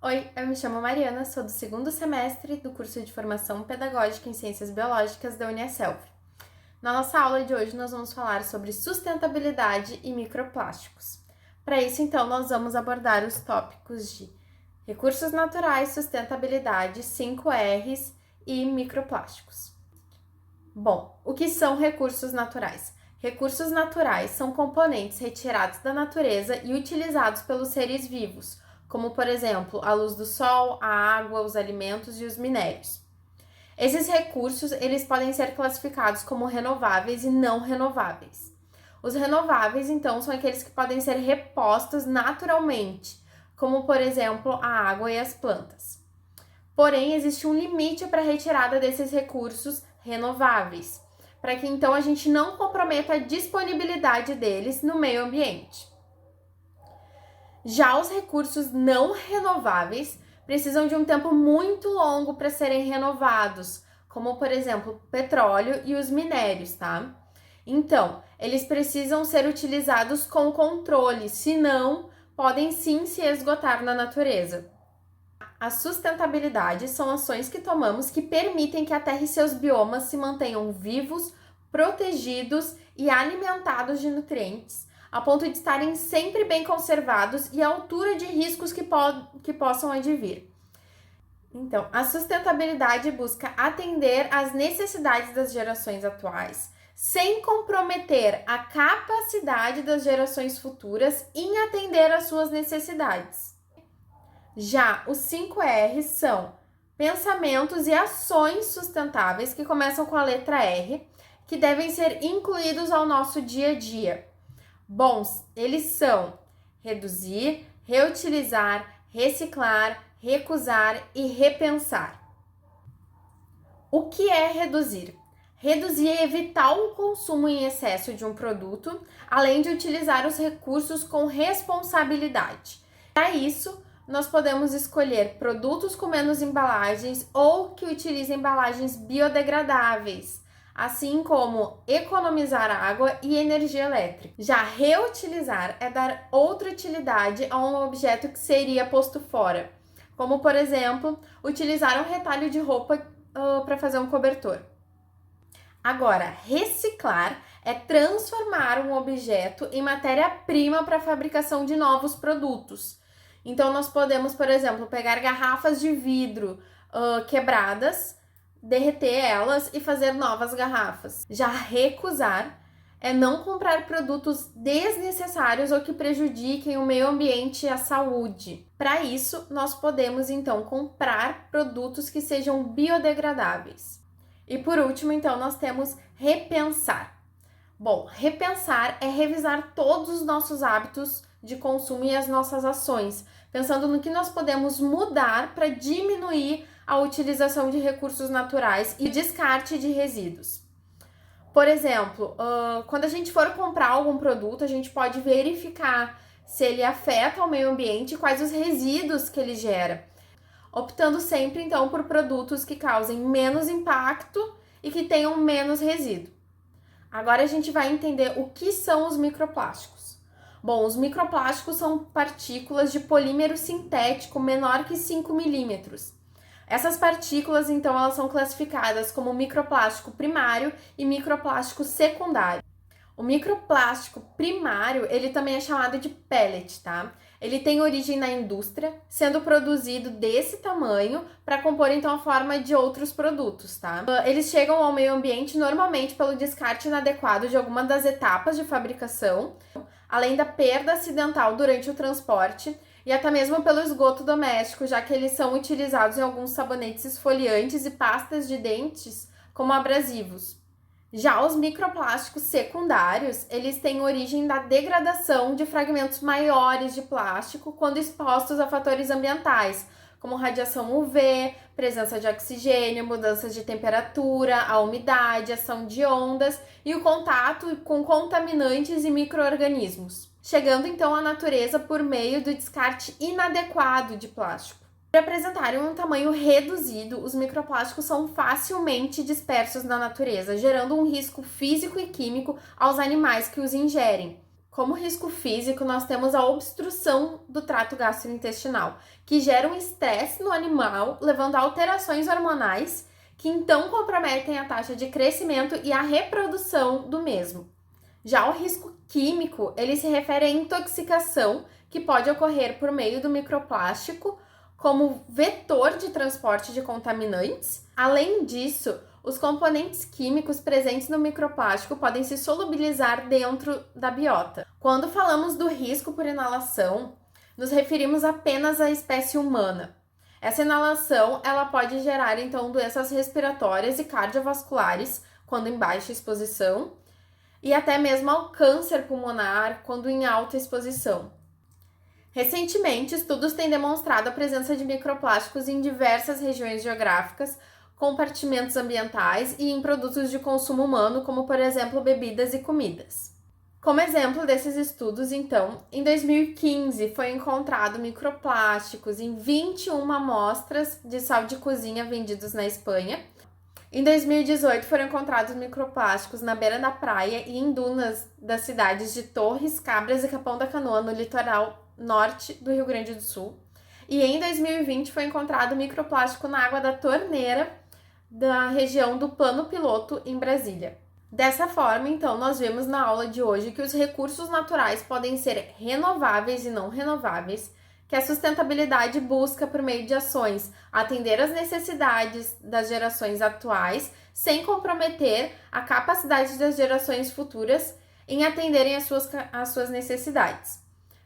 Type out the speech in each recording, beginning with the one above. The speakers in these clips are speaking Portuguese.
Oi, eu me chamo Mariana, sou do segundo semestre do curso de Formação Pedagógica em Ciências Biológicas da Uniaselv. Na nossa aula de hoje, nós vamos falar sobre sustentabilidade e microplásticos. Para isso, então, nós vamos abordar os tópicos de recursos naturais, sustentabilidade, 5Rs e microplásticos. Bom, o que são recursos naturais? Recursos naturais são componentes retirados da natureza e utilizados pelos seres vivos, como, por exemplo, a luz do sol, a água, os alimentos e os minérios. Esses recursos, eles podem ser classificados como renováveis e não renováveis. Os renováveis, então, são aqueles que podem ser repostos naturalmente, como, por exemplo, a água e as plantas. Porém, existe um limite para a retirada desses recursos renováveis, para que então a gente não comprometa a disponibilidade deles no meio ambiente. Já os recursos não renováveis precisam de um tempo muito longo para serem renovados, como por exemplo, o petróleo e os minérios, tá? Então, eles precisam ser utilizados com controle, senão podem sim se esgotar na natureza. A sustentabilidade são ações que tomamos que permitem que a Terra e seus biomas se mantenham vivos, protegidos e alimentados de nutrientes, a ponto de estarem sempre bem conservados e à altura de riscos que possam advir. Então, a sustentabilidade busca atender às necessidades das gerações atuais, sem comprometer a capacidade das gerações futuras em atender às suas necessidades. Já os 5Rs são pensamentos e ações sustentáveis, que começam com a letra R, que devem ser incluídos ao nosso dia a dia. Bons, eles são reduzir, reutilizar, reciclar, recusar e repensar. O que é reduzir? Reduzir é evitar o consumo em excesso de um produto, além de utilizar os recursos com responsabilidade. Para isso, nós podemos escolher produtos com menos embalagens ou que utilizem embalagens biodegradáveis, assim como economizar água e energia elétrica. Já reutilizar é dar outra utilidade a um objeto que seria posto fora, como por exemplo, utilizar um retalho de roupa para fazer um cobertor. Agora, reciclar é transformar um objeto em matéria-prima para a fabricação de novos produtos. Então, nós podemos, por exemplo, pegar garrafas de vidro quebradas, derreter elas e fazer novas garrafas. Já recusar é não comprar produtos desnecessários ou que prejudiquem o meio ambiente e a saúde. Para isso, nós podemos, então, comprar produtos que sejam biodegradáveis. E por último, então, nós temos repensar. Bom, repensar é revisar todos os nossos hábitos de consumo e as nossas ações, pensando no que nós podemos mudar para diminuir a utilização de recursos naturais e descarte de resíduos. Por exemplo, quando a gente for comprar algum produto, a gente pode verificar se ele afeta o meio ambiente e quais os resíduos que ele gera, optando sempre então por produtos que causem menos impacto e que tenham menos resíduo. Agora a gente vai entender o que são os microplásticos. Bom, os microplásticos são partículas de polímero sintético menor que 5 milímetros. Essas partículas, então, elas são classificadas como microplástico primário e microplástico secundário. O microplástico primário, ele também é chamado de pellet, tá? Ele tem origem na indústria, sendo produzido desse tamanho para compor então a forma de outros produtos, tá? Eles chegam ao meio ambiente normalmente pelo descarte inadequado de alguma das etapas de fabricação, além da perda acidental durante o transporte e até mesmo pelo esgoto doméstico, já que eles são utilizados em alguns sabonetes esfoliantes e pastas de dentes como abrasivos. Já os microplásticos secundários, eles têm origem da degradação de fragmentos maiores de plástico quando expostos a fatores ambientais, como radiação UV, presença de oxigênio, mudanças de temperatura, a umidade, ação de ondas e o contato com contaminantes e micro-organismos, chegando então à natureza por meio do descarte inadequado de plástico. Por apresentarem um tamanho reduzido, os microplásticos são facilmente dispersos na natureza, gerando um risco físico e químico aos animais que os ingerem, como risco físico, nós temos a obstrução do trato gastrointestinal, que gera um estresse no animal, levando a alterações hormonais, que então comprometem a taxa de crescimento e a reprodução do mesmo. Já o risco químico, ele se refere à intoxicação que pode ocorrer por meio do microplástico como vetor de transporte de contaminantes. Além disso, os componentes químicos presentes no microplástico podem se solubilizar dentro da biota. Quando falamos do risco por inalação, nos referimos apenas à espécie humana. Essa inalação, ela pode gerar então doenças respiratórias e cardiovasculares quando em baixa exposição e até mesmo ao câncer pulmonar quando em alta exposição. Recentemente, estudos têm demonstrado a presença de microplásticos em diversas regiões geográficas, compartimentos ambientais e em produtos de consumo humano, como por exemplo bebidas e comidas. Como exemplo desses estudos, então, em 2015 foi encontrado microplásticos em 21 amostras de sal de cozinha vendidos na Espanha. Em 2018 foram encontrados microplásticos na beira da praia e em dunas das cidades de Torres, Cabras e Capão da Canoa, no litoral norte do Rio Grande do Sul. E em 2020 foi encontrado microplástico na água da torneira da região do Plano Piloto, em Brasília. Dessa forma, então, nós vemos na aula de hoje que os recursos naturais podem ser renováveis e não renováveis, que a sustentabilidade busca, por meio de ações, atender às necessidades das gerações atuais, sem comprometer a capacidade das gerações futuras em atenderem às suas necessidades.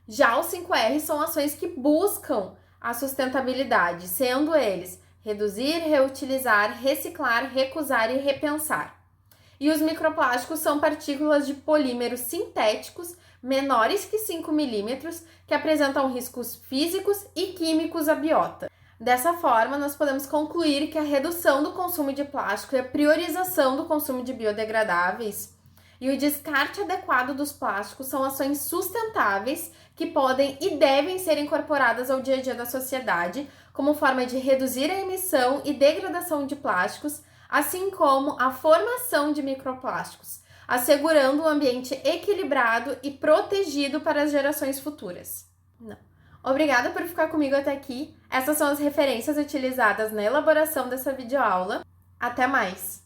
Já os 5R são ações que buscam a sustentabilidade, sendo eles reduzir, reutilizar, reciclar, recusar e repensar. E os microplásticos são partículas de polímeros sintéticos menores que 5 milímetros que apresentam riscos físicos e químicos à biota. Dessa forma, nós podemos concluir que a redução do consumo de plástico e a priorização do consumo de biodegradáveis e o descarte adequado dos plásticos são ações sustentáveis que podem e devem ser incorporadas ao dia a dia da sociedade como forma de reduzir a emissão e degradação de plásticos, assim como a formação de microplásticos, assegurando um ambiente equilibrado e protegido para as gerações futuras. Obrigada por ficar comigo até aqui. Essas são as referências utilizadas na elaboração dessa videoaula. Até mais!